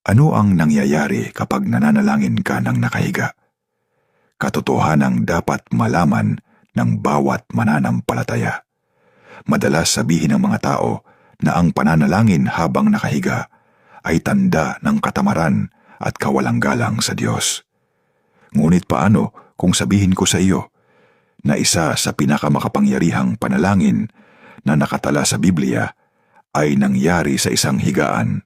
Ano ang nangyayari kapag nananalangin ka ng nakahiga? Katotohanang dapat malaman ng bawat mananampalataya. Madalas sabihin ng mga tao na ang pananalangin habang nakahiga ay tanda ng katamaran at kawalang galang sa Diyos. Ngunit paano kung sabihin ko sa iyo na isa sa pinakamakapangyarihang panalangin na nakatala sa Biblia ay nangyari sa isang higaan?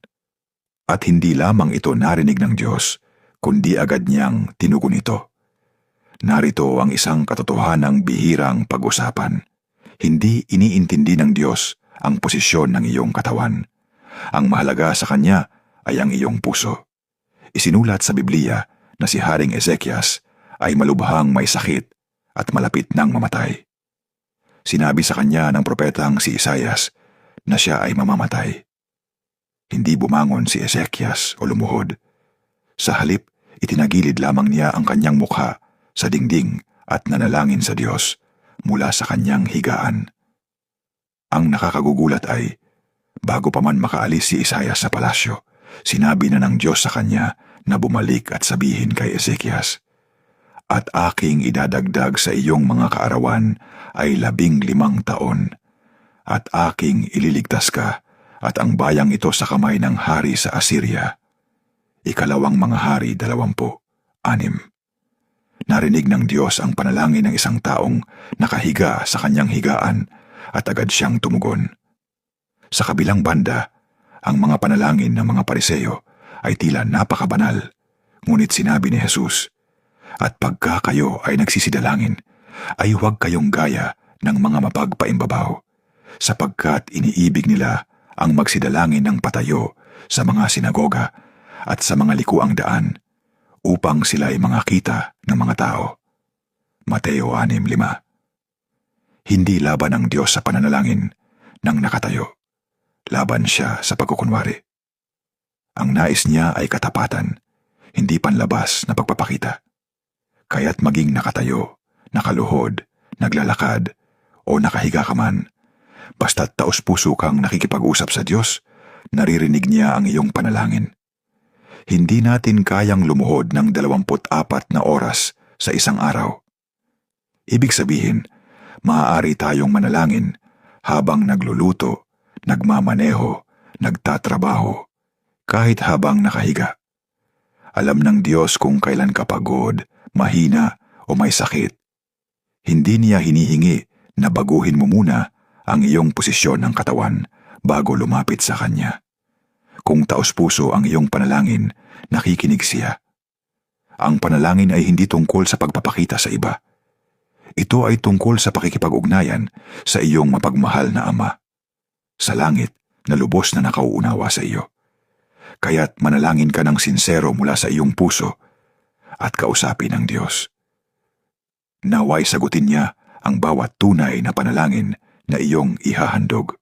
At hindi lamang ito narinig ng Diyos, kundi agad niyang tinugon ito. Narito ang isang katotohanang bihirang pag-usapan. Hindi iniintindi ng Diyos ang posisyon ng iyong katawan. Ang mahalaga sa Kanya ay ang iyong puso. Isinulat sa Biblia na si Haring Ezekias ay malubhang may sakit at malapit nang mamatay. Sinabi sa kanya ng propetang si Isaias na siya ay mamamatay. Hindi bumangon si Ezekias o lumuhod. Sa halip, itinagilid lamang niya ang kanyang mukha sa dingding at nanalangin sa Diyos mula sa kanyang higaan. Ang nakakagugulat ay, bago pa man makaalis si Isaias sa palasyo, sinabi na ng Diyos sa kanya na bumalik at sabihin kay Ezekias, "At aking idadagdag sa iyong mga kaarawan ay 15 taon, at aking ililigtas ka at ang bayang ito sa kamay ng hari sa Assyria." Ikalawang Mga Hari 20:6. Narinig ng Diyos ang panalangin ng isang taong nakahiga sa kanyang higaan at agad siyang tumugon. Sa kabilang banda, ang mga panalangin ng mga Pariseo ay tila napakabanal, ngunit sinabi ni Jesus, "At pagka kayo ay nagsisidalangin, ay huwag kayong gaya ng mga mapagpaimbabaw, sapagkat iniibig nila ang magsidalangin ng patayo sa mga sinagoga at sa mga likuang daan, upang sila ay makita ng mga tao." Mateo 6:5. Hindi laban ng Diyos sa pananalangin ng nakatayo. Laban siya sa pagkukunwari. Ang nais niya ay katapatan, hindi panlabas na pagpapakita. Kaya't maging nakatayo, nakaluhod, naglalakad, o nakahiga ka man, basta't taos-puso kang nakikipag-usap sa Diyos, naririnig niya ang iyong panalangin. Hindi natin kayang lumuhod ng 24 na oras sa isang araw. Ibig sabihin, maaari tayong manalangin habang nagluluto, nagmamaneho, nagtatrabaho, kahit habang nakahiga. Alam ng Diyos kung kailan ka pagod, mahina o may sakit. Hindi niya hinihingi na baguhin mo muna ang iyong posisyon ng katawan bago lumapit sa Kanya. Kung taos-puso ang iyong panalangin, nakikinig siya. Ang panalangin ay hindi tungkol sa pagpapakita sa iba. Ito ay tungkol sa pakikipag-ugnayan sa iyong mapagmahal na Ama sa langit na lubos na nakauunawa sa iyo. Kaya't manalangin ka ng sinsero mula sa iyong puso at kausapin ang Diyos. Naway sagutin niya ang bawat tunay na panalangin na iyong ihahandog.